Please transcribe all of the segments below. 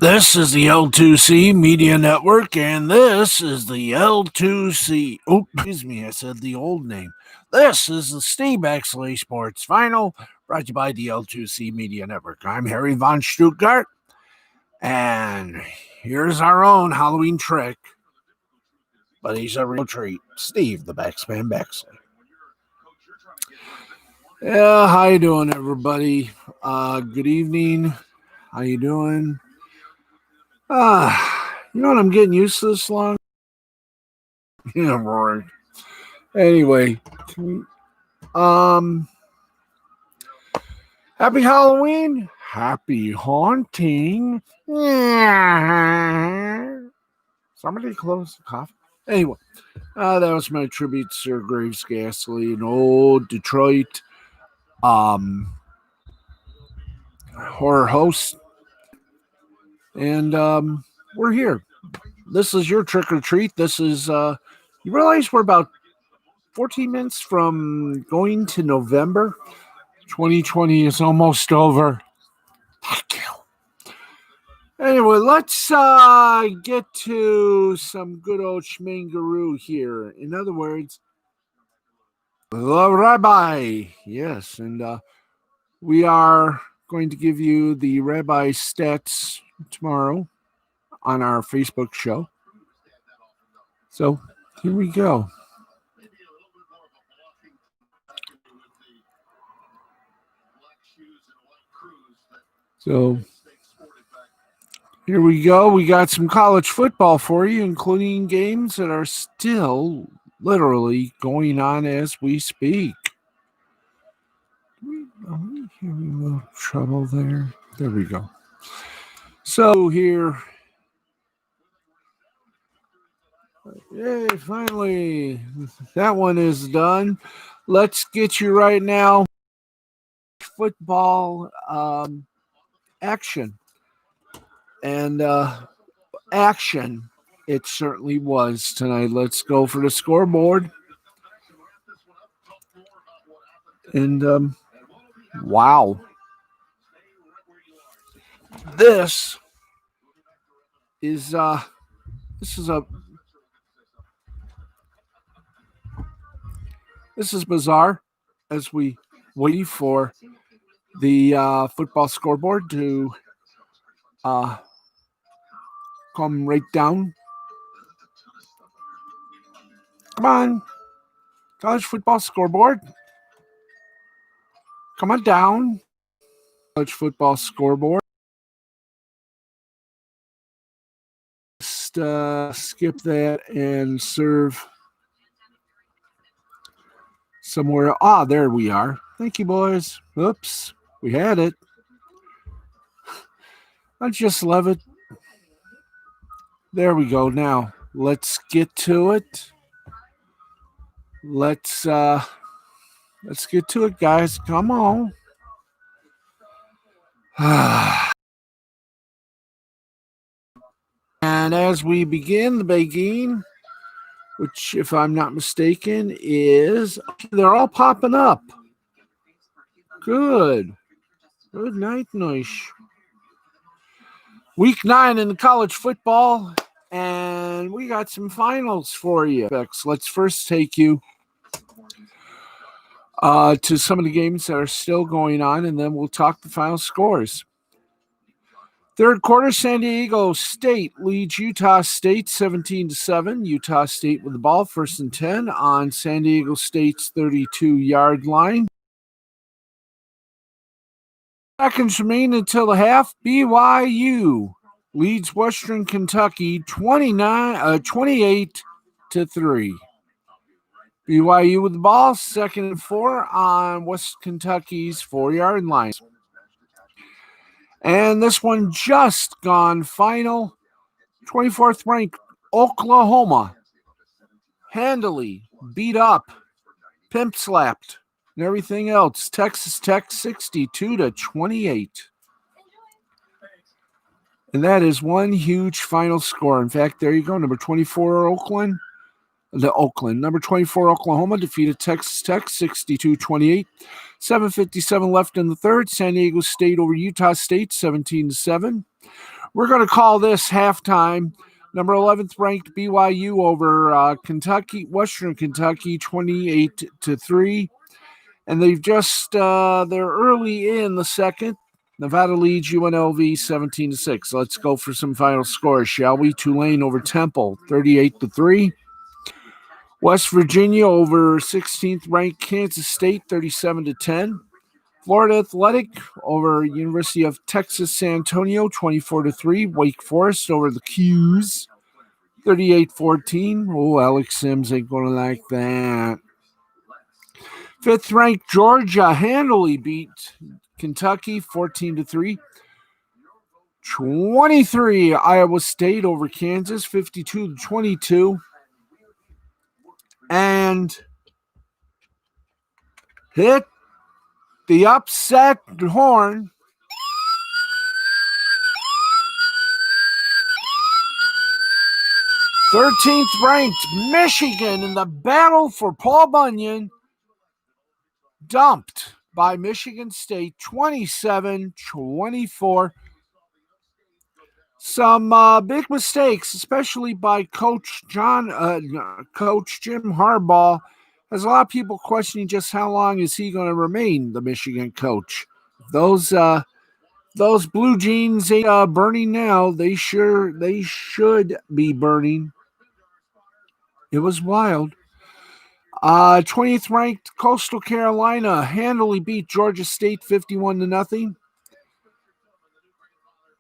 This is the L2C Media Network, and this is the L2C. Oh, excuse me, I said the old name. This is the Steve Baxley Sports Final, brought to you by the L2C Media Network. I'm Harry von Stuttgart, and here's our own Halloween trick, but he's a real treat. Steve, the Baxman Baxley. Yeah, how you doing, everybody? Good evening. How you doing? You know what? I'm getting used to this long. Yeah, right. Anyway, happy Halloween, happy haunting. Somebody close the coffee. Anyway, that was my tribute to Sir Graves Ghastly, an old Detroit horror host, and we're here. This is your trick or treat. This is you realize we're about 14 minutes from going to November. 2020 is almost over. Thank you. Anyway, let's get to some good old schmangaroo here. In other words, the rabbi. Yes, and we are going to give you the rabbi stats tomorrow on our Facebook show. So here we go. So here we go. We got some college football for you, including games that are still literally going on as we speak. Are we having a little trouble there? There we go. So here. Yay, finally. That one is done. Let's get you right now. Football action. And action it certainly was tonight. Let's go for the scoreboard. And wow. This is bizarre as we wait for the football scoreboard to come right down. Come on, college football scoreboard. Come on down. College football scoreboard. Just skip that and serve somewhere. There we are. Thank you, boys. Oops, we had it. I just love it. There we go. Now let's get to it. Let's get to it, guys. Come on. And as we begin the begging, which, if I'm not mistaken, is they're all popping up. Good night, nice. Week 9 in the college football, and we got some finals for you. Let's first take you to some of the games that are still going on, and then we'll talk the final scores. Third quarter, San Diego State leads Utah State 17-7. Utah State with the ball, 1st and 10 on San Diego State's 32-yard line. Seconds remain until the half. BYU leads Western Kentucky 28-3. BYU with the ball, 2nd and 4 on West Kentucky's 4-yard line. And this one just gone final. 24th ranked Oklahoma handily beat up, pimp slapped, and everything else. Texas Tech 62-28. And that is one huge final score. In fact, there you go. Number 24, Oakland. Number 24, Oklahoma defeated Texas Tech 62-28. 7:57 left in the third. San Diego State over Utah State 17-7. We're going to call this halftime. Number 11th ranked BYU over Kentucky, Western Kentucky, 28-3. And they've just they're early in the second. Nevada leads UNLV 17-6. Let's go for some final scores, shall we? Tulane over Temple, 38-3. West Virginia over 16th ranked Kansas State, 37-10. Florida Atlantic over University of Texas San Antonio, 24-3. Wake Forest over the 'Cuse, 38-14. Oh, Alex Sims ain't going to like that. 5th ranked Georgia handily beat Kentucky, 14-3. 23 Iowa State over Kansas, 52-22. And hit the upset horn. 13th ranked Michigan in the battle for Paul Bunyan, dumped by Michigan State, 27-24. Some big mistakes, especially by Coach Jim Harbaugh, has a lot of people questioning just how long is he going to remain the Michigan coach. Those blue jeans ain't burning now. They should be burning. It was wild. 20th ranked Coastal Carolina handily beat Georgia State 51-0.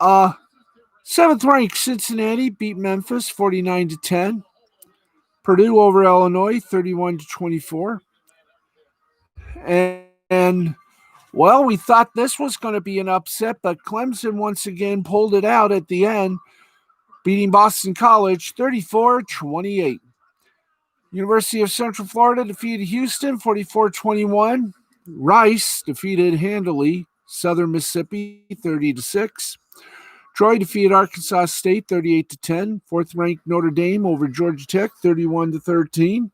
7th ranked Cincinnati beat Memphis 49-10. Purdue over Illinois 31-24. And well, we thought this was going to be an upset, but Clemson once again pulled it out at the end, beating Boston College 34-28. University of Central Florida defeated Houston 44-21. Rice defeated handily Southern Mississippi 30-6. Troy defeated Arkansas State 38-10. 4th ranked Notre Dame over Georgia Tech 31-13.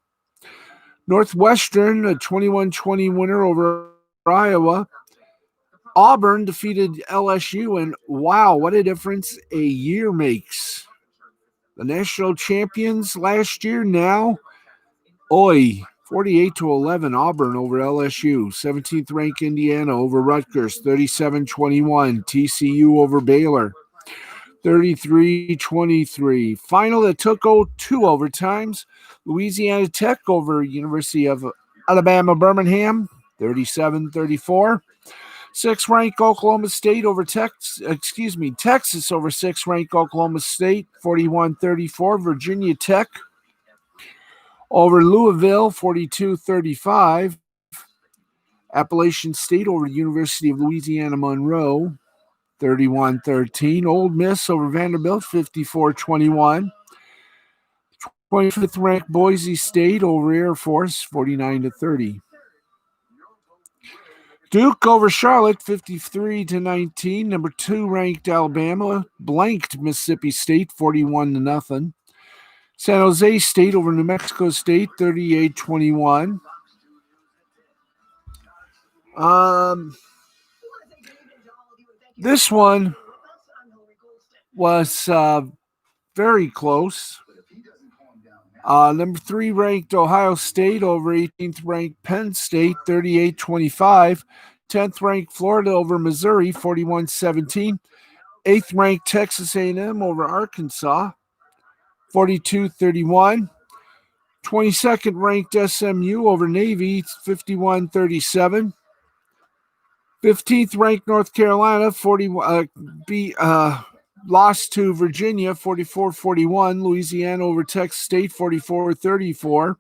Northwestern a 21-20 winner over Iowa. Auburn defeated LSU, and wow, what a difference a year makes. The national champions last year now, 48-11 Auburn over LSU. 17th ranked Indiana over Rutgers, 37-21. TCU over Baylor, 33-23. Final that took 2 overtimes. Louisiana Tech over University of Alabama Birmingham, 37-34. 6th ranked Oklahoma State over Texas over 6th ranked Oklahoma State, 41-34. Virginia Tech over Louisville, 42-35. Appalachian State over University of Louisiana Monroe, 31-13. Ole Miss over Vanderbilt, 54-21. 25th ranked Boise State over Air Force, 49-30. Duke over Charlotte, 53-19. Number 2 ranked Alabama blanked Mississippi State, 41-0. San Jose State over New Mexico State, 38-21. This one was very close. Number 3 ranked Ohio State over 18th ranked Penn State, 38-25. 10th ranked Florida over Missouri, 41-17. 8th ranked Texas A&M over Arkansas, 42-31. 22nd ranked SMU over Navy, 51-37. 15th ranked North Carolina, lost to Virginia, 44-41. Louisiana over Texas State, 44-34.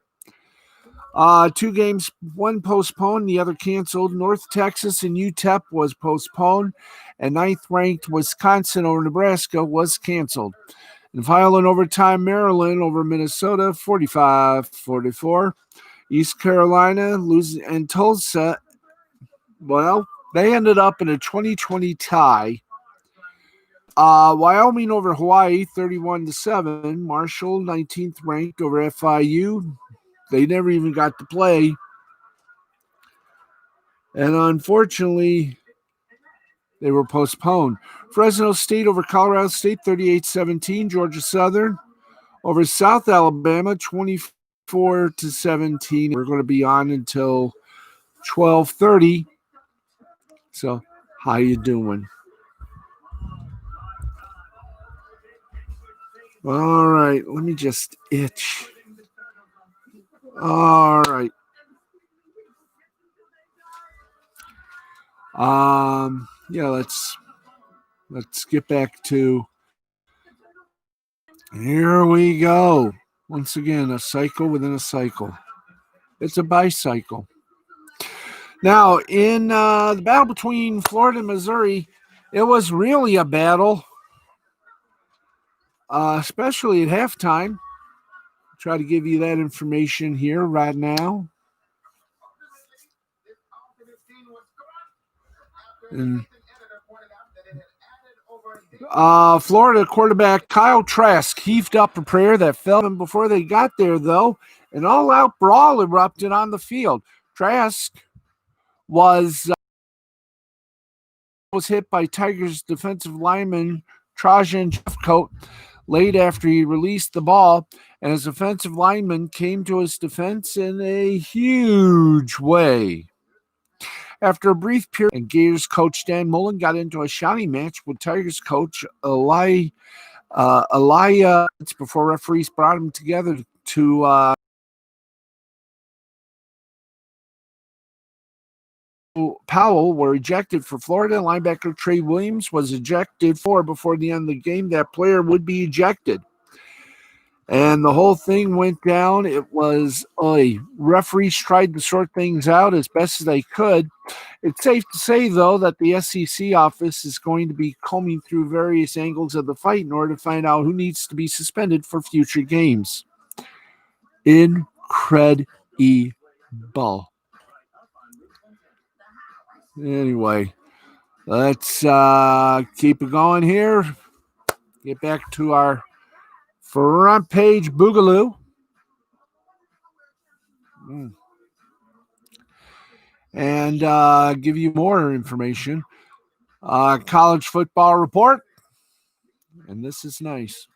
2 games, one postponed, the other canceled. North Texas and UTEP was postponed, and 9th ranked Wisconsin over Nebraska was canceled. And final in overtime, Maryland over Minnesota, 45-44. East Carolina and Tulsa, well, they ended up in a 20-20 tie. Wyoming over Hawaii, 31-7. Marshall, 19th ranked over FIU. They never even got to play. And unfortunately, They were postponed. Fresno State over Colorado State, 38-17. Georgia Southern over South Alabama, 24-17. We're going to be on until 12:30. So, how you doing? All right, let me just itch. All right. Yeah, let's get back to. Here we go. Once again, a cycle within a cycle. It's a bicycle. Now, in the battle between Florida and Missouri, it was really a battle, especially at halftime. Try to give you that information here right now. And Florida quarterback Kyle Trask heaved up a prayer that fell him before they got there, though. An all-out brawl erupted on the field. Trask was hit by Tigers defensive lineman Trajan Jeffcoat late after he released the ball, and his offensive lineman came to his defense in a huge way. After a brief period, and Gators coach Dan Mullen got into a shouting match with Tigers coach Elia before referees brought them together to Powell were ejected for Florida. Linebacker Trey Williams was ejected before the end of the game. That player would be ejected. And the whole thing went down. It was referees tried to sort things out as best as they could. It's safe to say, though, that the SEC office is going to be combing through various angles of the fight in order to find out who needs to be suspended for future games. Incredible. Anyway, let's keep it going here. Get back to our front page boogaloo. And give you more information. College football report. And this is nice.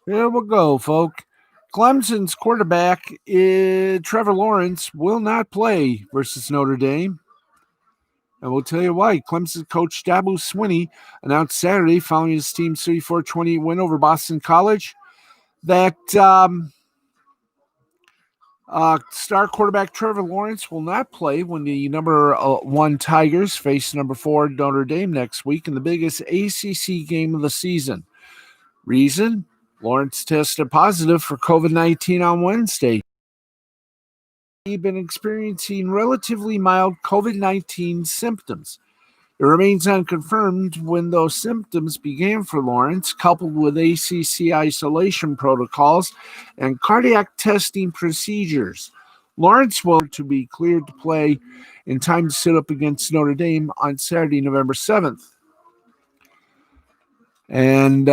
Here we go, folks. Clemson's quarterback, Trevor Lawrence, will not play versus Notre Dame. And we'll tell you why. Clemson coach Dabo Swinney announced Saturday, following his team's 34-28 win over Boston College, that star quarterback Trevor Lawrence will not play when the number 1 Tigers face number 4 Notre Dame next week in the biggest ACC game of the season. Reason? Lawrence tested positive for COVID-19 on Wednesday. He'd been experiencing relatively mild COVID-19 symptoms. It remains unconfirmed when those symptoms began for Lawrence, coupled with ACC isolation protocols and cardiac testing procedures. Lawrence will be cleared to play in time to sit up against Notre Dame on Saturday, November 7th. And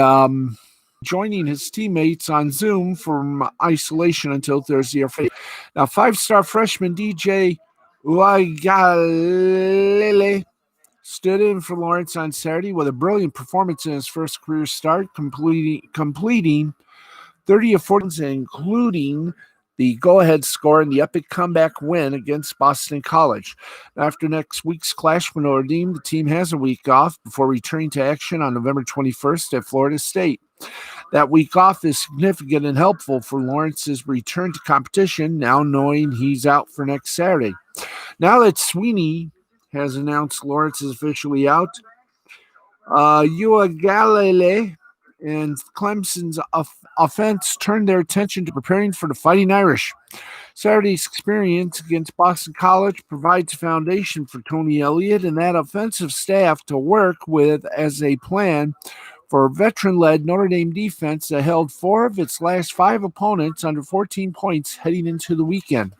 joining his teammates on Zoom from isolation until Thursday or Friday. Now, 5-star freshman DJ Uiagalelei stood in for Lawrence on Saturday with a brilliant performance in his first career start, completing 30 of 40, including the go-ahead score in the epic comeback win against Boston College. After next week's clash with Notre Dame, the team has a week off before returning to action on November 21st at Florida State. That week off is significant and helpful for Lawrence's return to competition, now knowing he's out for next Saturday. Now that Sweeney has announced Lawrence is officially out, Uiagalelei and Clemson's offense turned their attention to preparing for the Fighting Irish. Saturday's experience against Boston College provides a foundation for Tony Elliott and that offensive staff to work with as a plan for a veteran-led Notre Dame defense that held 4 of its last 5 opponents under 14 points heading into the weekend.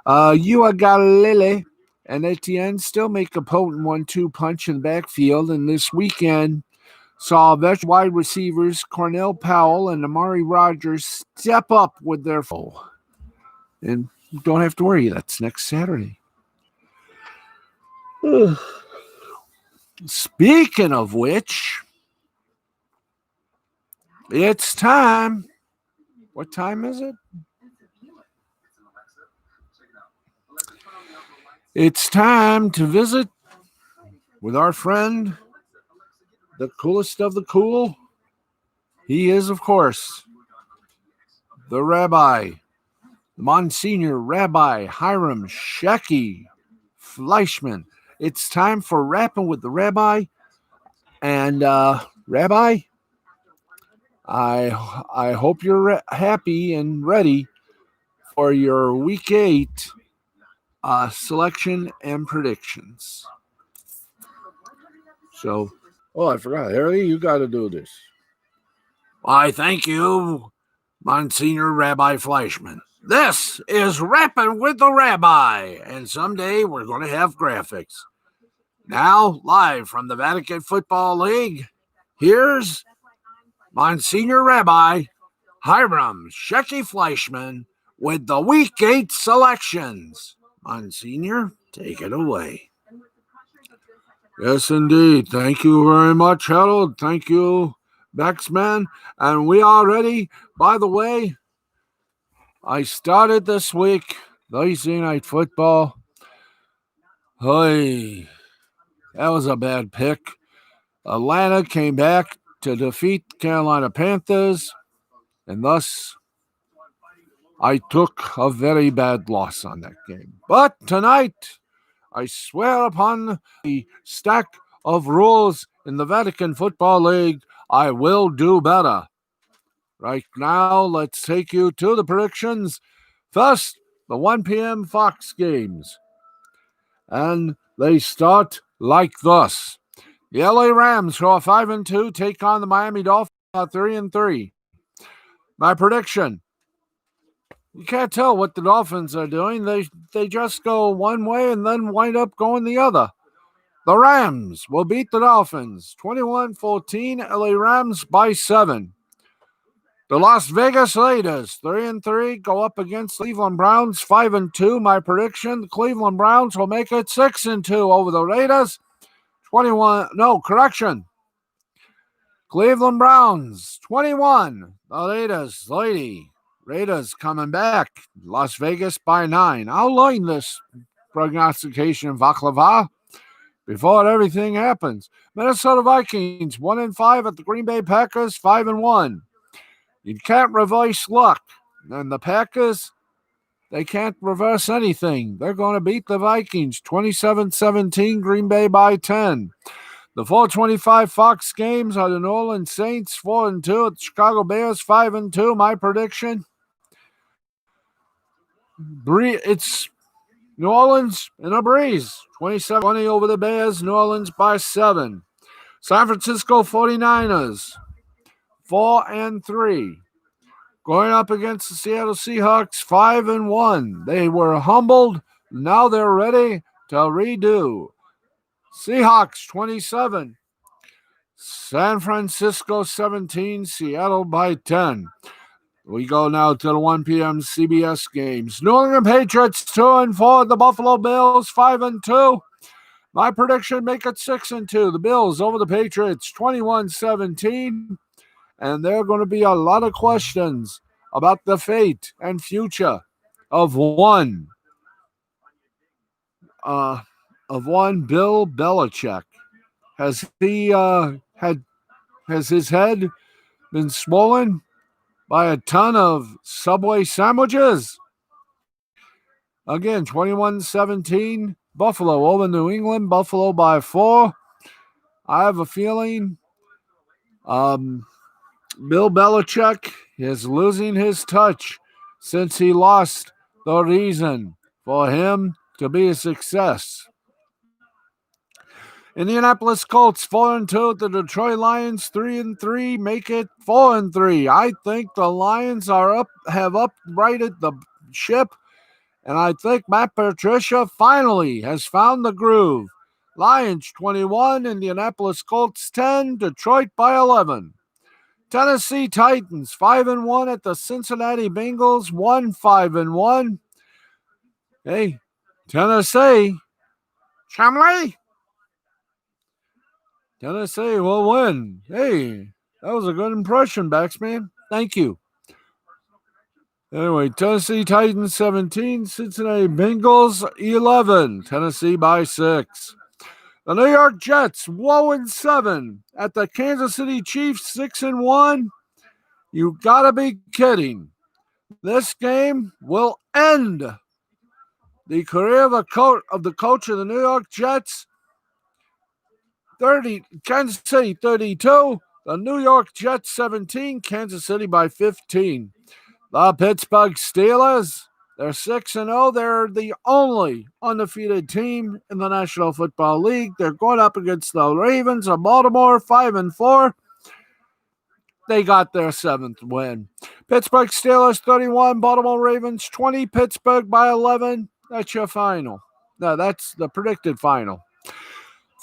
Uiagalelei and Etienne still make a potent 1-2 punch in the backfield, and this weekend saw veteran wide receivers Cornell Powell and Amari Rogers step up with their foe. And you don't have to worry, that's next Saturday. Speaking of which, it's time. What time is it? It's time to visit with our friend, the coolest of the cool. He is, of course, the Rabbi, Monsignor Rabbi Hiram Shecky Fleischman. It's time for rapping with the Rabbi. And Rabbi, I hope you're happy and ready for your Week 8 selection and predictions. So, I forgot. Harry, you got to do this. Why, thank you, Monsignor Rabbi Fleischman. This is Rapping with the Rabbi, and someday we're going to have graphics. Now, live from the Vatican Football League, here's Monsignor Rabbi Hiram Shecky Fleischman with the Week 8 selections. Monsignor, take it away. Yes, indeed. Thank you very much, Harold. Thank you, Baxman. And we are ready. By the way, I started this week Thursday Night Football. Hey, that was a bad pick. Atlanta came back to defeat Carolina Panthers, and thus I took a very bad loss on that game. But tonight, I swear upon the stack of rules in the Vatican Football League, I will do better. Right now, let's take you to the predictions. First, the 1 p.m. Fox games. And they start like thus. The LA Rams, who are 5-2, take on the Miami Dolphins, 3-3. My prediction: you can't tell what the Dolphins are doing. They just go one way and then wind up going the other. The Rams will beat the Dolphins 21-14. LA Rams by 7. The Las Vegas Raiders, 3-3, go up against Cleveland Browns, 5-2. My prediction: the Cleveland Browns will make it 6-2 over the Raiders. Cleveland Browns, 21. The Raiders coming back. Las Vegas by 9. I'll learn this prognostication, Baklava, before everything happens. Minnesota Vikings, 1-5 at the Green Bay Packers, 5-1. You can't reverse luck. And the Packers, they can't reverse anything. They're going to beat the Vikings, 27-17, Green Bay by 10. The 425 Fox games are the New Orleans Saints, 4-2 at the Chicago Bears, 5-2. My prediction: it's New Orleans in a breeze, 27-20 over the Bears, New Orleans by 7. San Francisco 49ers, 4-3. Going up against the Seattle Seahawks, 5-1. They were humbled. Now they're ready to redo. Seahawks 27. San Francisco 17. Seattle by 10. We go now to the 1 p.m. CBS games. New England Patriots 2-4. The Buffalo Bills 5-2. My prediction: make it 6-2. The Bills over the Patriots 21-17. And there are going to be a lot of questions about the fate and future of one Bill Belichick. Has his head been swollen by a ton of Subway sandwiches? Again, 21-17, Buffalo over New England. Buffalo by 4. I have a feeling Bill Belichick is losing his touch since he lost the reason for him to be a success. Indianapolis Colts 4-2. The Detroit Lions 3-3 make it 4-3. I think the Lions have uprighted the ship, and I think Matt Patricia finally has found the groove. Lions 21, Indianapolis Colts 10, Detroit by 11. Tennessee Titans 5-1 at the Cincinnati Bengals 1-5-1. Hey, Tennessee Chumley? Tennessee will win. Hey, that was a good impression, Baxman. Thank you. Anyway, Tennessee Titans 17, Cincinnati Bengals 11. Tennessee by 6. The New York Jets 0-7 at the Kansas City Chiefs 6-1. You gotta be kidding. This game will end the career of the coach of the New York Jets. Kansas City 32, the New York Jets 17, Kansas City by 15. The Pittsburgh Steelers, they're 6-0. They're the only undefeated team in the National Football League. They're going up against the Ravens of Baltimore, 5-4. They got their 7th win. Pittsburgh Steelers 31, Baltimore Ravens 20, Pittsburgh by 11. That's your final. No, that's the predicted final.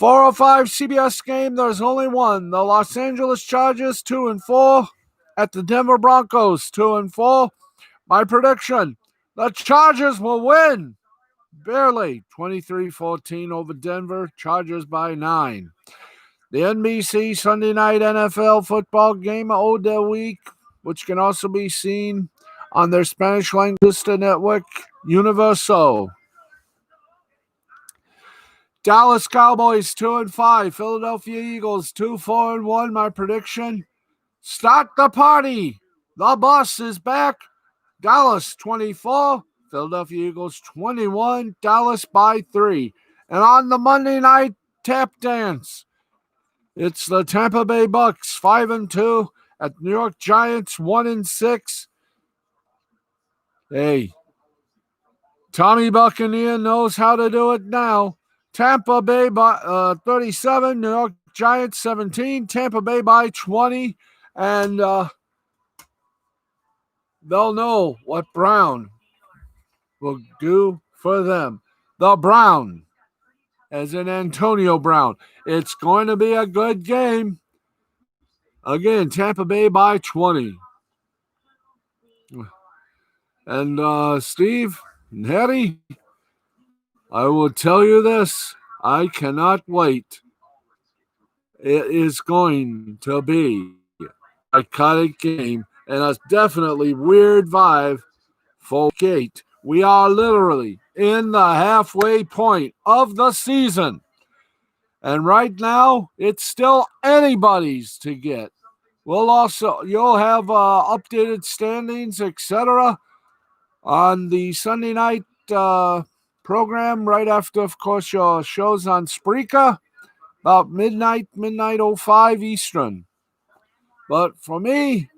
4:05 CBS game, there's only one. The Los Angeles Chargers 2-4 at the Denver Broncos 2-4. My prediction, the Chargers will win barely 23-14 over Denver. Chargers by 9. The NBC Sunday night NFL football game of the week, which can also be seen on their Spanish language network, Universo. Dallas Cowboys 2-5. Philadelphia Eagles 2-4-1. My prediction, start the party. The bus is back. Dallas 24. Philadelphia Eagles 21. Dallas by 3. And on the Monday night tap dance, it's the Tampa Bay Bucks 5-2 at New York Giants 1-6. Hey, Tommy Buccaneer knows how to do it now. Tampa Bay by 37, New York Giants 17, Tampa Bay by 20, and they'll know what Brown will do for them. The Brown, as in Antonio Brown. It's going to be a good game. Again, Tampa Bay by 20. And Steve and Harry, I will tell you this. I cannot wait. It is going to be a iconic game and a definitely weird vibe for Gate. We are literally in the halfway point of the season. And right now, it's still anybody's to get. You'll have updated standings, etc., on the Sunday night program right after, of course, your shows on Spreaker about midnight 05 Eastern. But for me,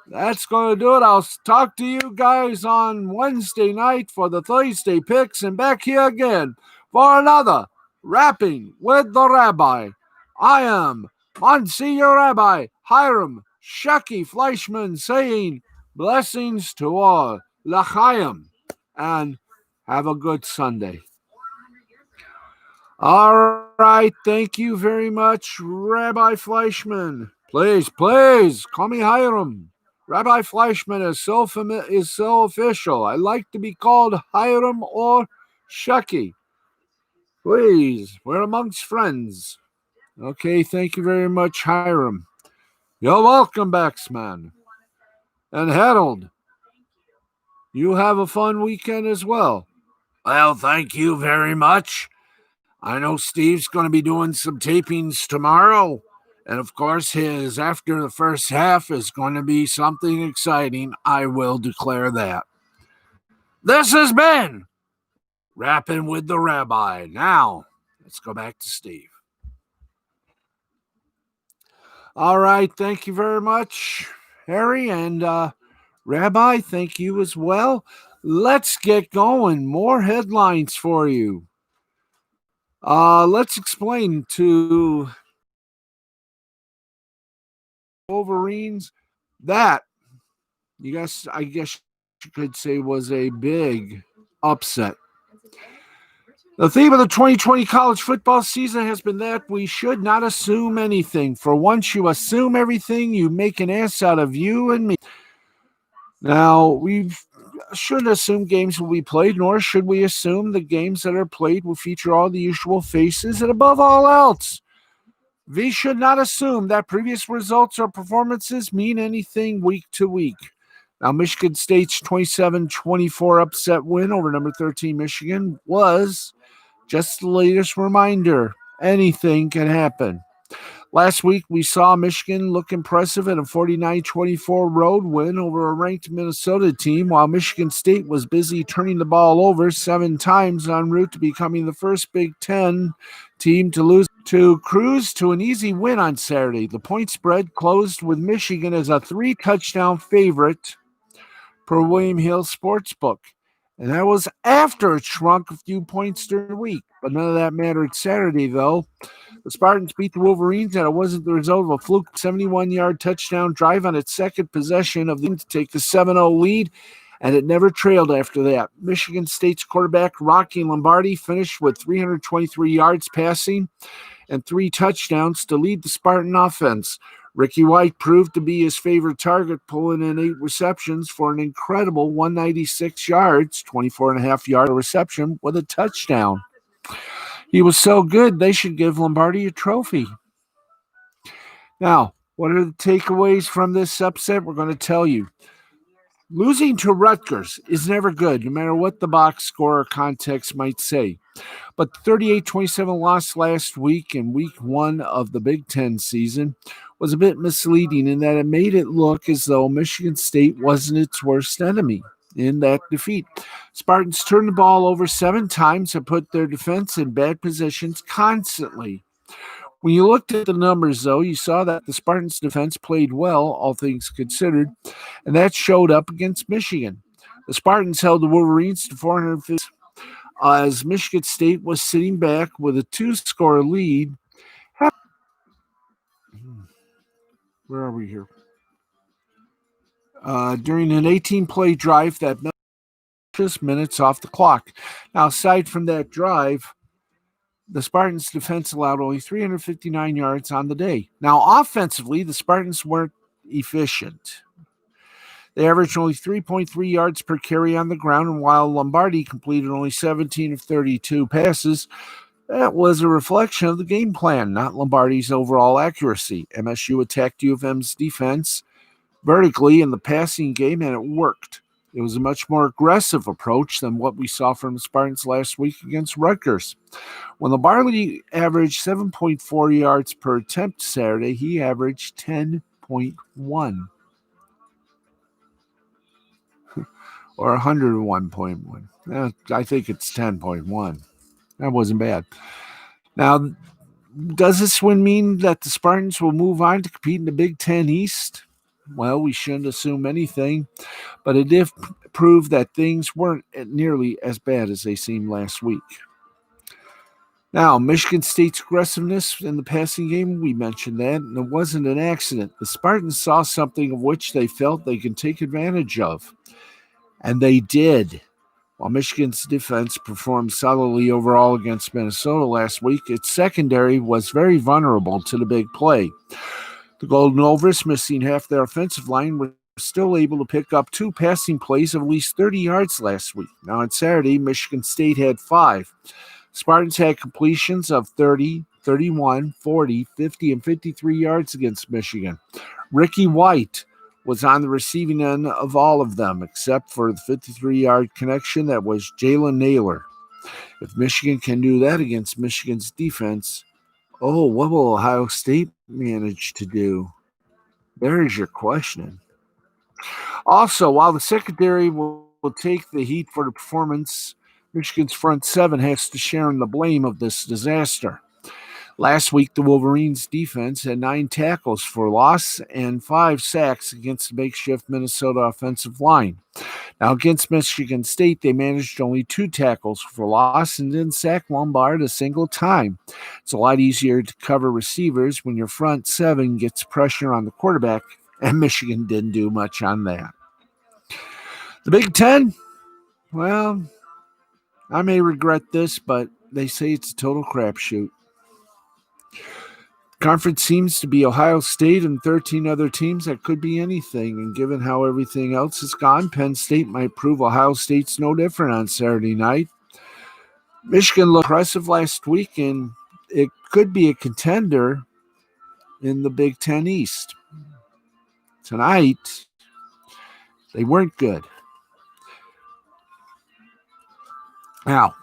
that's going to do it. I'll talk to you guys on Wednesday night for the Thursday picks, and back here again for another Rapping with the Rabbi. I am Monsignor Rabbi Hiram Shecky Fleischman saying blessings to all. L'chaim, and have a good Sunday. All right, thank you very much, Rabbi Fleischman. Please, call me Hiram. Rabbi Fleischman is so official. I like to be called Hiram or Shecky. Please, we're amongst friends. Okay, thank you very much, Hiram. You're welcome, Baxman. And Harold, you have a fun weekend as well. Well, thank you very much. I know Steve's going to be doing some tapings tomorrow. And of course, his after the first half is going to be something exciting. I will declare that. This has been Rapping with the Rabbi. Now, let's go back to Steve. All right. Thank you very much, Harry. And Rabbi, thank you as well. Let's get going. More headlines for you. Let's explain to Wolverines that I guess you could say was a big upset. The theme of the 2020 college football season has been that we should not assume anything. For once you assume everything, you make an ass out of you and me. Now, we've shouldn't assume games will be played, nor should we assume the games that are played will feature all the usual faces. And above all else, we should not assume that previous results or performances mean anything week to week. Now, Michigan State's 27-24 upset win over number 13 Michigan was just the latest reminder. Anything can happen. Last week, we saw Michigan look impressive in a 49-24 road win over a ranked Minnesota team, while Michigan State was busy turning the ball over 7 times en route to becoming the first Big Ten team to lose to cruise to an easy win on Saturday. The point spread closed with Michigan as a 3-touchdown favorite per William Hill Sportsbook. And that was after it shrunk a few points during the week. But none of that mattered Saturday, though. The Spartans beat the Wolverines, and it wasn't the result of a fluke 71-yard touchdown drive on its second possession of the to take the 7-0 lead, and it never trailed after that. Michigan State's quarterback, Rocky Lombardi, finished with 323 yards passing and 3 touchdowns to lead the Spartan offense. Ricky White proved to be his favorite target, pulling in 8 receptions for an incredible 196 yards, 24.5-yard reception with a touchdown. He was so good, they should give Lombardi a trophy. Now, what are the takeaways from this upset? We're going to tell you. Losing to Rutgers is never good, no matter what the box score or context might say. But the 38-27 loss last week in week 1 of the Big Ten season was a bit misleading in that it made it look as though Michigan State wasn't its worst enemy in that defeat. Spartans turned the ball over 7 times and put their defense in bad positions constantly. When you looked at the numbers, though, you saw that the Spartans' defense played well, all things considered, and that showed up against Michigan. The Spartans held the Wolverines to 450 as Michigan State was sitting back with a 2-score lead. Where are we here? During an 18-play drive that just minutes off the clock. Now, aside from that drive, the Spartans' defense allowed only 359 yards on the day. Now, offensively, the Spartans weren't efficient. They averaged only 3.3 yards per carry on the ground, and while Lombardi completed only 17 of 32 passes, that was a reflection of the game plan, not Lombardi's overall accuracy. MSU attacked U of M's defense vertically in the passing game, and it worked. It was a much more aggressive approach than what we saw from the Spartans last week against Rutgers. When Lombardi averaged 7.4 yards per attempt Saturday, he averaged 10.1 or 101.1. I think it's 10.1. That wasn't bad. Now, does this win mean that the Spartans will move on to compete in the Big Ten East? Well, we shouldn't assume anything, but it did prove that things weren't nearly as bad as they seemed last week. Now, Michigan State's aggressiveness in the passing game, we mentioned that, and it wasn't an accident. The Spartans saw something of which they felt they could take advantage of, and they did. While Michigan's defense performed solidly overall against Minnesota last week, its secondary was very vulnerable to the big play. The Golden Overs, missing half their offensive line, were still able to pick up 2 passing plays of at least 30 yards last week. Now, on Saturday, Michigan State had 5. Spartans had completions of 30, 31, 40, 50, and 53 yards against Michigan. Ricky White was on the receiving end of all of them, except for the 53-yard connection that was Jalen Naylor. If Michigan can do that against Michigan's defense, what will Ohio State manage to do? There is your question. Also, while the secondary will take the heat for the performance, Michigan's front 7 has to share in the blame of this disaster. Last week, the Wolverines' defense had 9 tackles for loss and 5 sacks against the makeshift Minnesota offensive line. Now, against Michigan State, they managed only 2 tackles for loss and didn't sack Lombard a single time. It's a lot easier to cover receivers when your front 7 gets pressure on the quarterback, and Michigan didn't do much on that. The Big Ten, well, I may regret this, but they say it's a total crapshoot. Conference seems to be Ohio State and 13 other teams. That could be anything. And given how everything else has gone, Penn State might prove Ohio State's no different on Saturday night. Michigan looked impressive last week, and it could be a contender in the Big Ten East. Tonight, they weren't good. Now,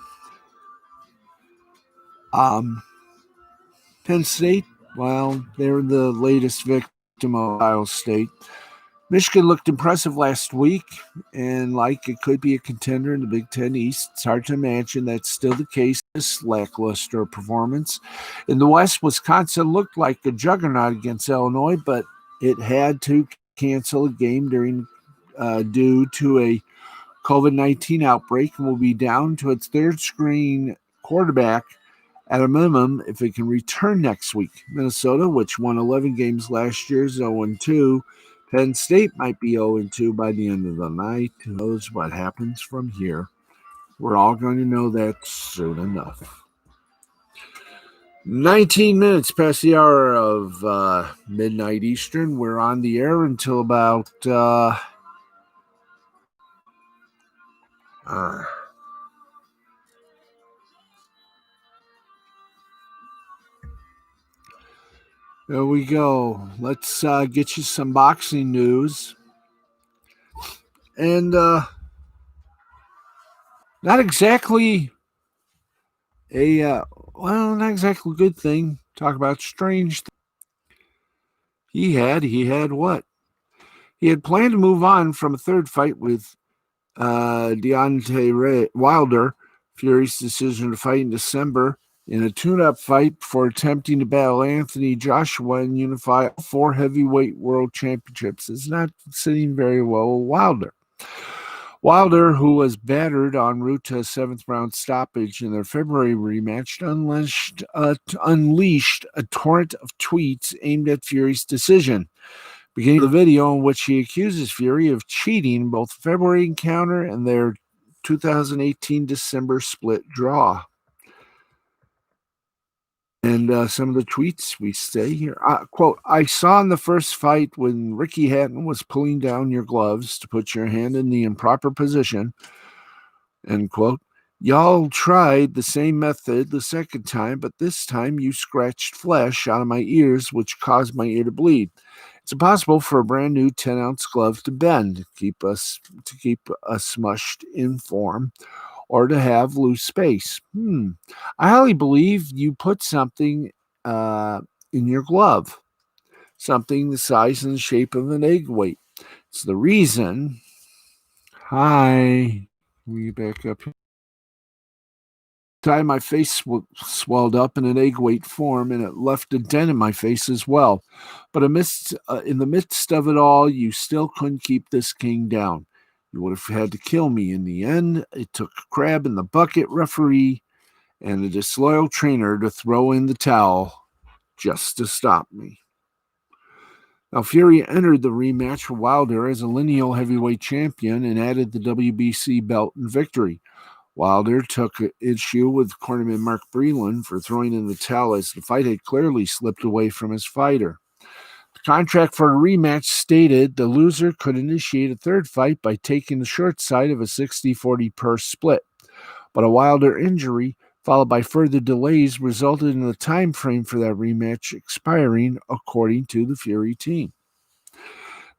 Penn State, well, they're the latest victim of Ohio State. Michigan looked impressive last week, and like it could be a contender in the Big Ten East. It's hard to imagine that's still the case. This lackluster performance. In the West, Wisconsin looked like a juggernaut against Illinois, but it had to cancel a game due to a COVID-19 outbreak and will be down to its third string quarterback at a minimum if it can return next week. Minnesota, which won 11 games last year, is 0-2. Penn State might be 0-2 by the end of the night. Who knows what happens from here? We're all going to know that soon enough. 19 minutes past the hour of midnight Eastern. We're on the air until about there we go. Let's get you some boxing news. And not exactly not exactly a good thing. Talk about strange. He had what? He had planned to move on from a third fight with Deontay Wilder. Fury's decision to fight in December in a tune-up fight before attempting to battle Anthony Joshua and unify all 4 heavyweight world championships is not sitting very well with Wilder. Wilder, who was battered en route to a 7th-round stoppage in their February rematch, unleashed a torrent of tweets aimed at Fury's decision, beginning with a video in which he accuses Fury of cheating in both the February encounter and their 2018 December split draw. And some of the tweets we say here, quote, I saw in the first fight when Ricky Hatton was pulling down your gloves to put your hand in the improper position, end quote. Y'all tried the same method the second time, but this time you scratched flesh out of my ears, which caused my ear to bleed. It's impossible for a brand new 10-ounce glove to bend, to keep us smushed in form, or to have loose space. I highly believe you put something in your glove, something the size and shape of an egg weight. It's the reason. Hi, we back up here. Time my face swelled up in an egg weight form, and it left a dent in my face as well. But in the midst of it all, you still couldn't keep this king down. You would have had to kill me. In the end, it took a crab in the bucket referee and a disloyal trainer to throw in the towel just to stop me. Now, Fury entered the rematch with Wilder as a lineal heavyweight champion and added the WBC belt in victory. Wilder took issue with cornerman Mark Breland for throwing in the towel as the fight had clearly slipped away from his fighter. The contract for a rematch stated the loser could initiate a third fight by taking the short side of a 60-40 purse split. But a Wilder injury, followed by further delays, resulted in the time frame for that rematch expiring, according to the Fury team.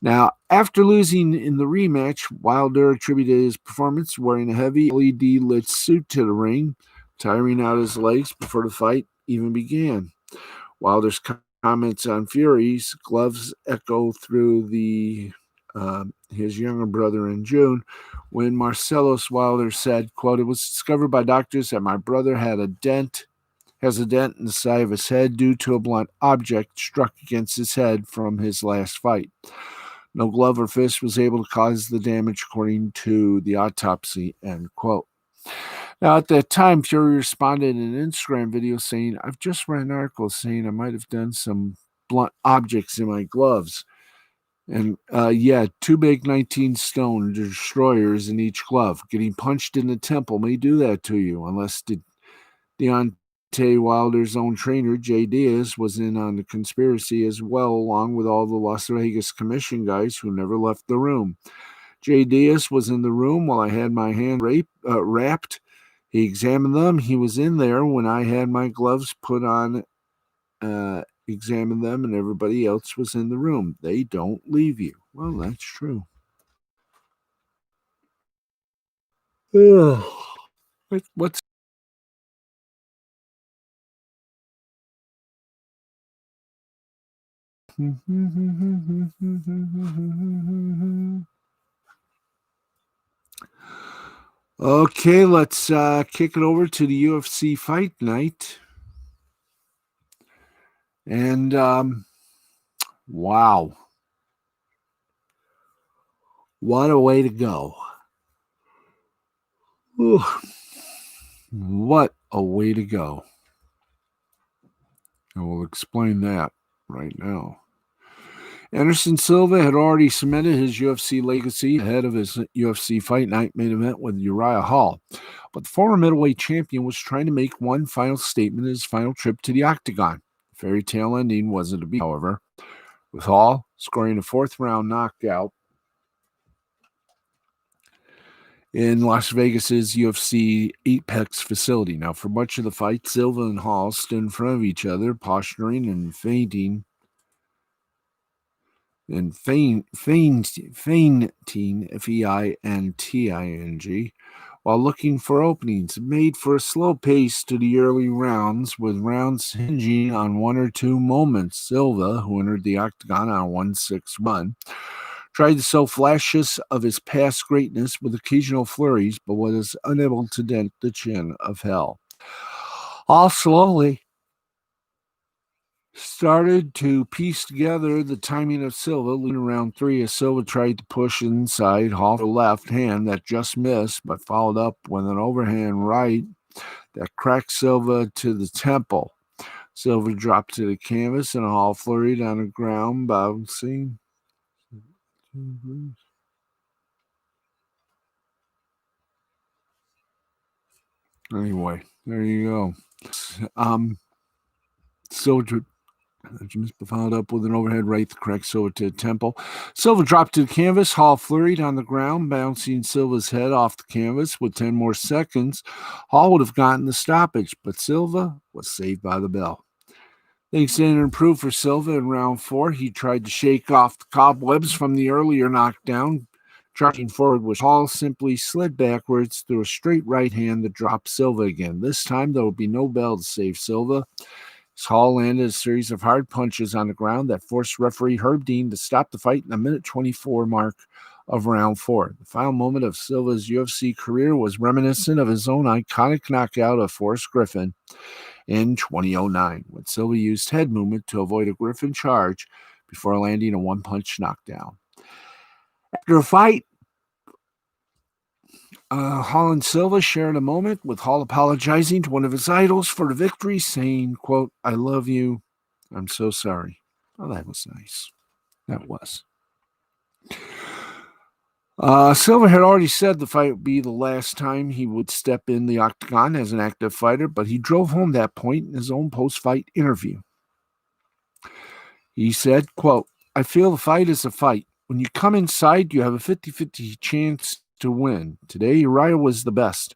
Now, after losing in the rematch, Wilder attributed his performance wearing a heavy LED-lit suit to the ring, tiring out his legs before the fight even began. Wilder's comments on Fury's gloves echo through his younger brother in June, when Marcellus Wilder said, quote, it was discovered by doctors that my brother has a dent in the side of his head due to a blunt object struck against his head from his last fight. No glove or fist was able to cause the damage, according to the autopsy, end quote. Now, at that time, Fury responded in an Instagram video saying, I've just read an article saying I might have done some blunt objects in my gloves. And 2 big 19-stone destroyers in each glove. Getting punched in the temple may do that to you, unless Deontay Deontay Wilder's own trainer, Jay Diaz, was in on the conspiracy as well, along with all the Las Vegas commission guys who never left the room. Jay Diaz was in the room while I had my hand wrapped. He examined them. He was in there when I had my gloves put on, examined them, and everybody else was in the room. They don't leave you. Well, that's true. What's okay, let's kick it over to the UFC fight night. And wow. What a way to go. Ooh. What a way to go. I will explain that right now. Anderson Silva had already cemented his UFC legacy ahead of his UFC Fight Night main event with Uriah Hall. But the former middleweight champion was trying to make one final statement in his final trip to the octagon. The fairy tale ending wasn't to be, however, with Hall scoring a fourth-round knockout in Las Vegas's UFC Apex facility. Now, for much of the fight, Silva and Hall stood in front of each other, posturing and feinting, feinting, while looking for openings. It made for a slow pace to the early rounds, with rounds hinging on one or two moments. Silva, who entered the octagon on a 1-6 run, tried to sow flashes of his past greatness with occasional flurries, but was unable to dent the chin of hell. All slowly started to piece together the timing of Silva, leading around 3 as Silva tried to push inside Hall with a left hand that just missed, but followed up with an overhand right that cracked Silva to the temple. Silva dropped to the canvas and Hall flurried on the ground, bouncing. Anyway, there you go. Silva followed up with an overhead right that cracked Silva to the temple. Silva dropped to the canvas. Hall flurried on the ground, bouncing Silva's head off the canvas. With 10 more seconds, Hall would have gotten the stoppage, but Silva was saved by the bell. Things didn't improve for Silva in round 4. He tried to shake off the cobwebs from the earlier knockdown. Charging forward, which Hall simply slid backwards through a straight right hand that dropped Silva again. This time, there would be no bell to save Silva. Hall landed a series of hard punches on the ground that forced referee Herb Dean to stop the fight in the minute 24 mark of round 4. The final moment of Silva's UFC career was reminiscent of his own iconic knockout of Forrest Griffin in 2009, when Silva used head movement to avoid a Griffin charge before landing a one-punch knockdown. After a fight, Hall and Silva shared a moment, with Hall apologizing to one of his idols for the victory, saying, quote, "I love you. I'm so sorry." Oh, that was nice. That was. Silva had already said the fight would be the last time he would step in the octagon as an active fighter, but he drove home that point in his own post-fight interview. He said, quote, "I feel the fight is a fight. When you come inside, you have a 50-50 chance to win. Today, Uriah was the best.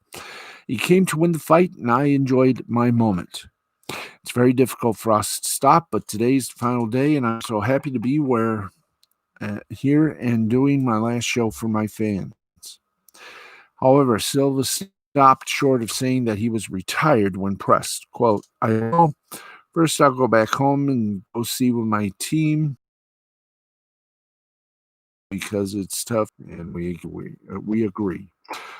He came to win the fight, and I enjoyed my moment. It's very difficult for us to stop, but today's the final day, and I'm so happy to be here and doing my last show for my fans." However, Silva stopped short of saying that he was retired when pressed. Quote, "I know. First, I'll go back home and go see with my team because it's tough, and we agree.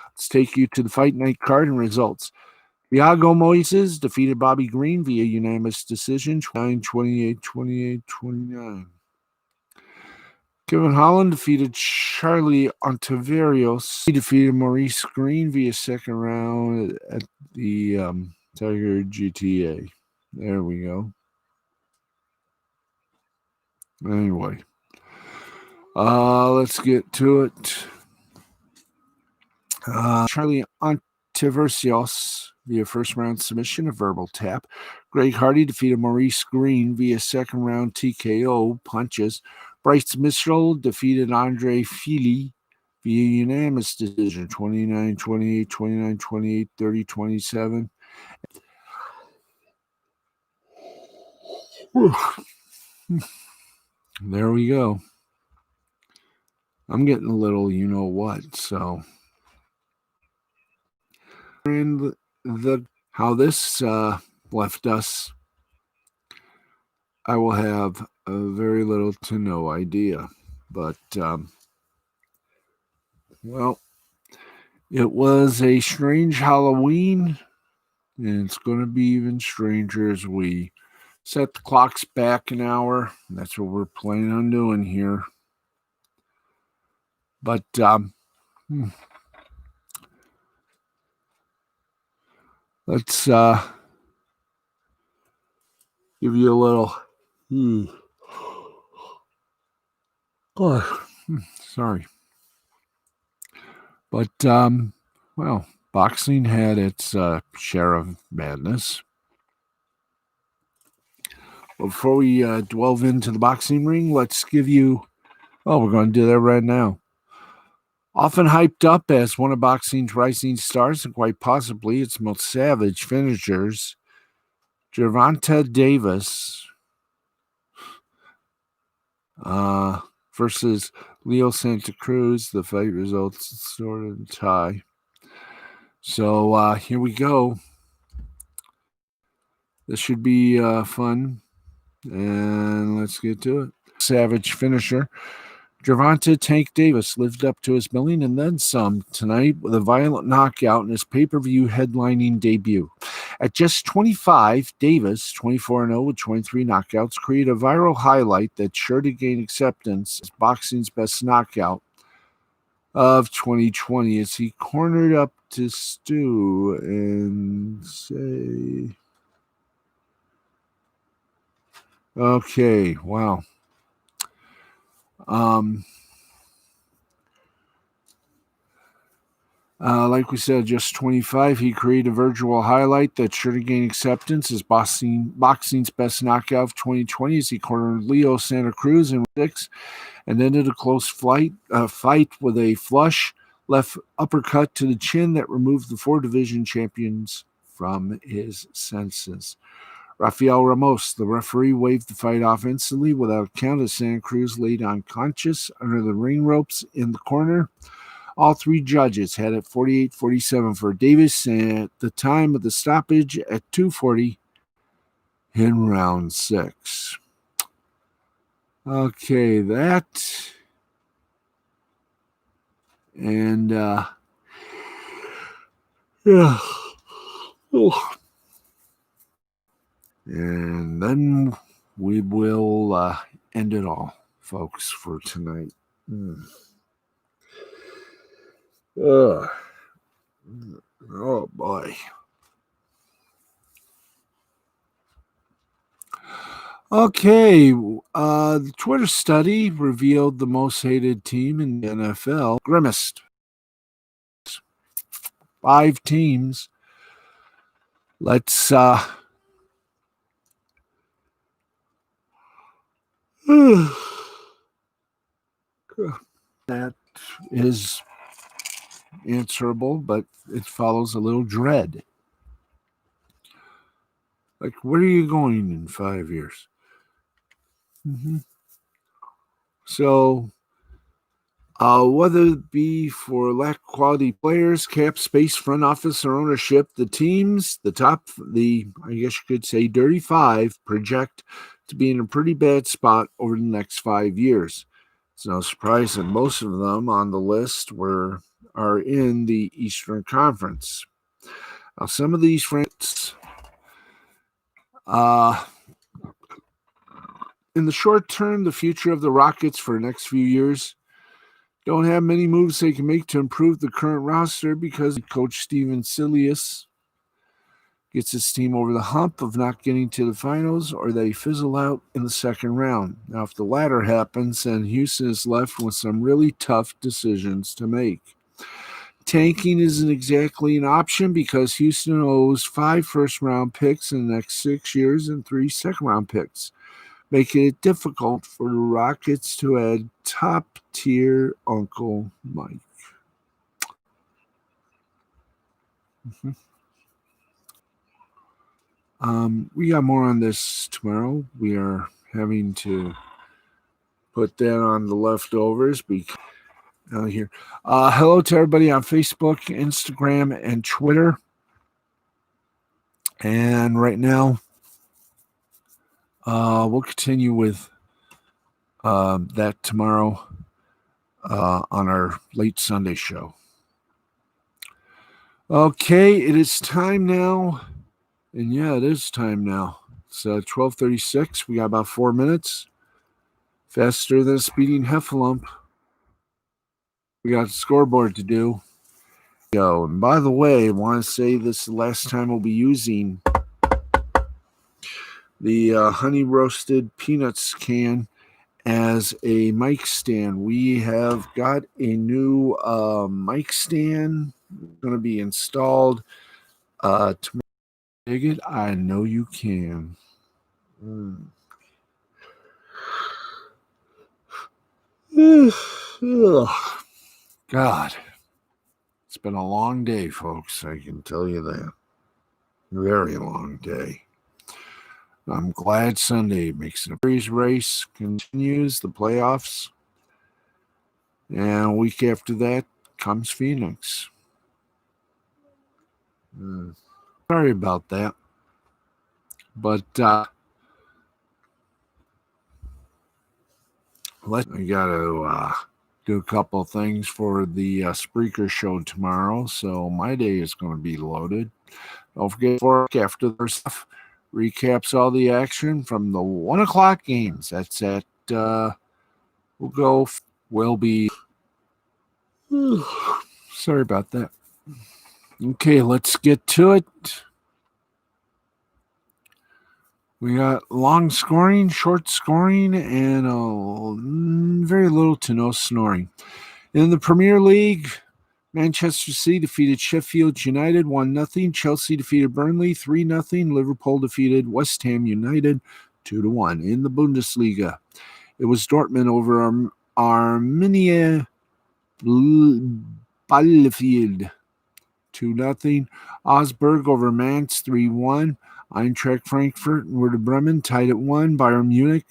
Let's take you to the fight night card and results. Thiago Moises defeated Bobby Green via unanimous decision, 29-28, 28-29. Kevin Holland defeated Charlie Ontiverios. He defeated Maurice Green via second round at the Tiger GTA. There we go. Anyway, let's get to it. Charlie Ontiverios via first round submission, a verbal tap. Greg Hardy defeated Maurice Green via second round TKO punches. Bryce Mitchell defeated Andre Fili via unanimous decision 29-28, 29-28, 30-27. There we go. I'm getting a little you know what, so and the how this left us, I will have very little to no idea. But well, it was a strange Halloween, and it's going to be even stranger as we set the clocks back an hour. That's what we're planning on doing here. But let's give you a little. Oh, sorry. But well, boxing had its share of madness. Before we delve into the boxing ring, let's give you. Oh, we're going to do that right now. Often hyped up as one of boxing's rising stars and quite possibly its most savage finishers, Gervonta Davis versus Leo Santa Cruz. The fight results sort of tie. So here we go. This should be fun. And let's get to it. Savage finisher. Gervonta Tank Davis lived up to his billing and then some tonight with a violent knockout in his pay-per-view headlining debut. At just 25, Davis, 24-0 with 23 knockouts, created a viral highlight that's sure to gain acceptance as boxing's best knockout of 2020 as he cornered up to Stu and say... Okay, wow. Like we said, just 25, he created a virtual highlight that's sure to gain acceptance as boxing's best knockout of 2020 as he cornered Leo Santa Cruz in 6 and ended a close fight with a flush left uppercut to the chin that removed the 4 division champions from his senses. Rafael Ramos, the referee, waved the fight off instantly without a count as Santa Cruz laid unconscious under the ring ropes in the corner. All 3 judges had it 48-47 for Davis at the time of the stoppage at 2:40 in round 6. Okay, that and yeah. Oh. And then we will end it all, folks, for tonight. Oh, boy. Okay, the Twitter study revealed the most hated team in the NFL, grimaced. 5 teams. Let's that is answerable, but it follows a little dread. Like, where are you going in 5 years? So, whether it be for lack of quality players, cap space, front office, or ownership, the teams, I guess you could say, Dirty 5, project to be in a pretty bad spot over the next 5 years. It's no surprise that most of them on the list are in the Eastern Conference. Now, some of these friends, in the short term, the future of the Rockets for the next few years don't have many moves they can make to improve the current roster because Coach Steven Silas gets his team over the hump of not getting to the finals, or they fizzle out in the second round. Now, if the latter happens, then Houston is left with some really tough decisions to make. Tanking isn't exactly an option because Houston owes 5 first-round picks in the next 6 years and 3 second-round picks, making it difficult for the Rockets to add top-tier Uncle Mike. We got more on this tomorrow. We are having to put that on the leftovers because here. Hello to everybody on Facebook, Instagram, and Twitter. And right now, we'll continue with that tomorrow on our late Sunday show. Okay, it is time now. And yeah, it is time now. It's 12:36. We got about 4 minutes. Faster than a speeding heffalump. We got the scoreboard to do. And by the way, I want to say this is the last time we'll be using the honey roasted peanuts can as a mic stand. We have got a new mic stand going to be installed to dig it. I know you can. God, it's been a long day, folks. I can tell you that. Very long day. I'm glad Sunday makes it. The race continues, the playoffs. And a week after that comes Phoenix. Sorry about that. But I got to do a couple things for the Spreaker show tomorrow, so my day is going to be loaded. Don't forget, after the stuff recaps all the action from the 1 o'clock games. That's at we'll be sorry about that. Okay, let's get to it. We got long scoring, short scoring, and very little to no snoring. In the Premier League, Manchester City defeated Sheffield United 1-0. Chelsea defeated Burnley 3-0. Liverpool defeated West Ham United 2-1. In the Bundesliga, it was Dortmund over Arminia Bielefeld 2-0. Augsburg over Mainz 3-1. Eintracht Frankfurt and Werder Bremen tied at 1. Bayern Munich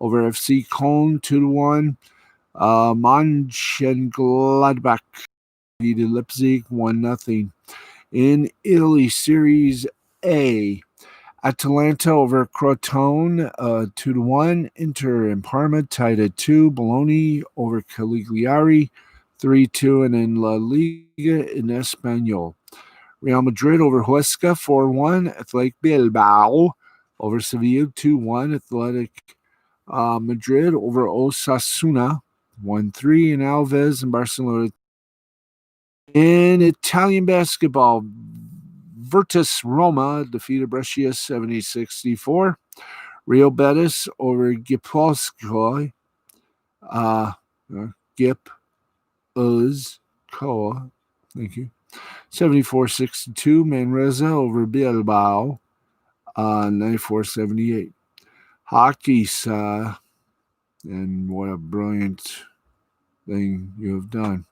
over FC Köln 2-1. Mönchengladbach defeated Leipzig 1-0. In Italy, Series A, Atalanta over Crotone 2-1. Inter and Parma tied at 2. Bologna over Cagliari 3-2. And in La Liga in Espanol, Real Madrid over Huesca 4-1. Athletic Bilbao over Sevilla 2-1. Athletic Madrid over Osasuna 1-3. And Alves and Barcelona. In Italian basketball, Virtus Roma defeated Brescia 70-64. Real Betis over Gipuzkoa. Gipuzkoa. Thank you. 74-62. Manresa over Bilbao. 94-78. Hockey, and what a brilliant thing you have done.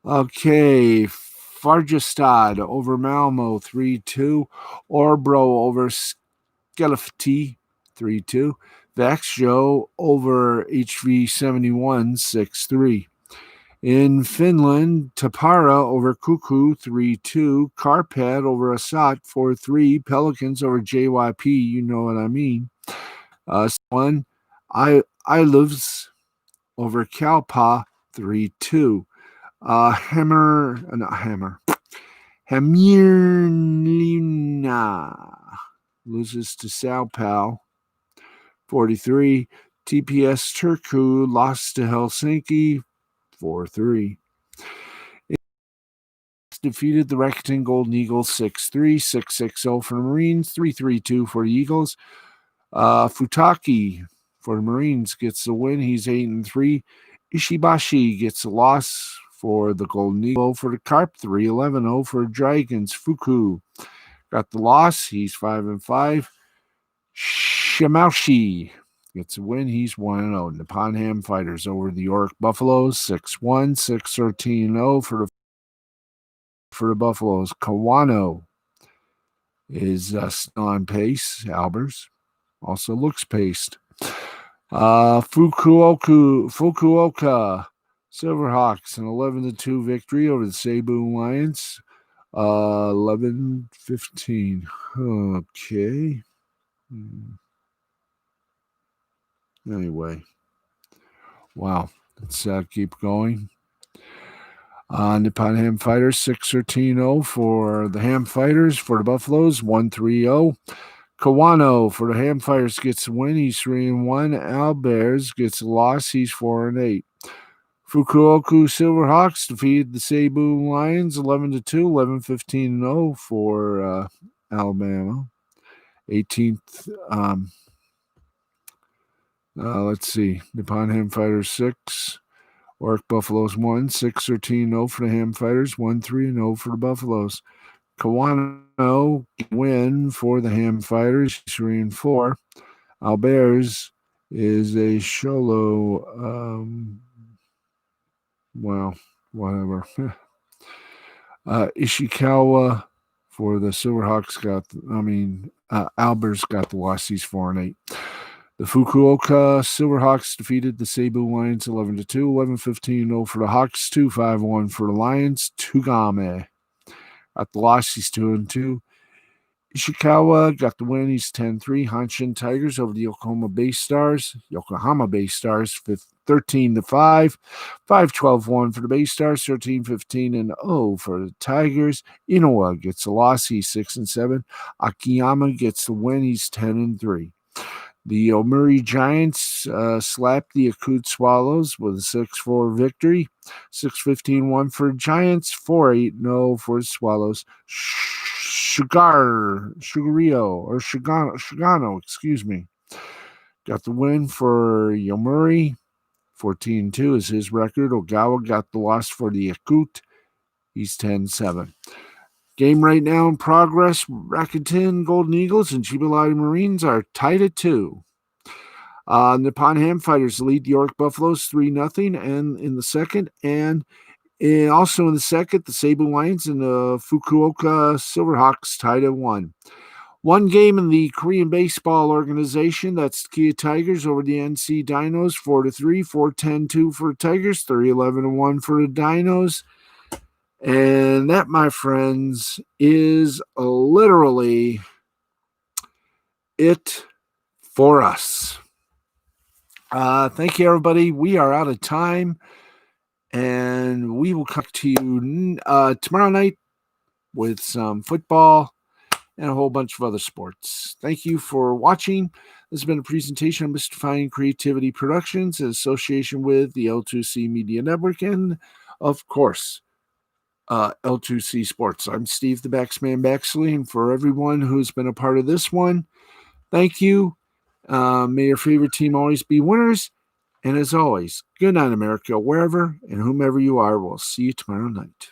Okay, Farjestad over Malmo 3-2. Orbro over Skellefteå 3-2. Växjö over HV71 6-3. In Finland, Tappara over Kuku 3-2. Karpat over Asat 4-3. Pelicans over JYP, you know what I mean. 1. Ilves over Kalpa 3-2. Hamirlina loses to Sao Paulo 43. TPS Turku lost to Helsinki 4-3. Defeated the Rakuten Golden Eagles 6-3, 6-6-0 for the Marines, 3-3-2 for the Eagles. Futaki for the Marines gets the win. He's 8-3. Ishibashi gets a loss for the Golden Eagle. For the Carp, 3-11-0 for Dragons. Fuku got the loss. He's 5-5. Shimaushi gets a win. He's 1-0. Nippon Ham Fighters over the York Buffaloes, 6-1, 6-13-0 for the Buffaloes. Kawano is still on pace. Albers also looks paced. Fukuoka Silverhawks, an 11-2 victory over the Cebu Lions. 11-15. Okay. Anyway. Wow. Let's keep going. Nippon Ham Fighters, 6-13-0 for the Ham Fighters. For the Buffaloes, 1-3-0. Kawano for the Ham Fighters gets a win. He's 3-1. Albers gets a loss. He's 4-8. Fukuoka Silverhawks defeated the Cebu Lions 11-2, 11-15-0 for Alabama. 18th. Let's see. Nippon Ham Fighters 6. Orc Buffaloes 1. 6-13-0 for the Ham Fighters. 1-3-0 for the Buffaloes. Kawano win for the Ham Fighters. 3-4. Albers is a solo. Well, whatever. Ishikawa for the Silverhawks Albers got the loss. He's 4-8. The Fukuoka Silverhawks defeated the Cebu Lions 11-2, 11-15-0 for the Hawks, 2-5-1 for the Lions. Tugame got the loss. He's 2-2. Ishikawa got the win. He's 10-3. Hanshin Tigers over the Yokohama Bay Stars. 13-5. 5-12-1 for the Bay Stars. 13-15-0 for the Tigers. Inoue gets the loss. He's 6-7. Akiyama gets the win. He's 10-3. The Omuri Giants slapped the Akut Swallows with a 6-4 victory. 6-15-1 for Giants. 4-8-0 for Swallows. Shigano, got the win for Yomuri. 14-2 is his record. Ogawa got the loss for the Akut. He's 10-7. Game right now in progress. Rakuten Golden Eagles and Chiba Lottie Marines are tied at 2. Nippon Ham Fighters lead the York Buffaloes 3-0 and in the second. And also in the second, the Cebu Lions and the Fukuoka Silverhawks tied at 1. One game in the Korean Baseball Organization. That's Kia Tigers over the NC Dinos, 4-3, 4-10-2 for Tigers, 3-11-1 for the Dinos. And that, my friends, is literally it for us. Thank you, everybody. We are out of time, and we will come to you tomorrow night with some football and a whole bunch of other sports. Thank you for watching. This has been a presentation of Mystifying Creativity Productions in association with the L2C Media Network and, of course, L2C Sports. I'm Steve the Baxman Baxley, and for everyone who's been a part of this one, thank you. May your favorite team always be winners. And as always, good night, America, wherever and whomever you are. We'll see you tomorrow night.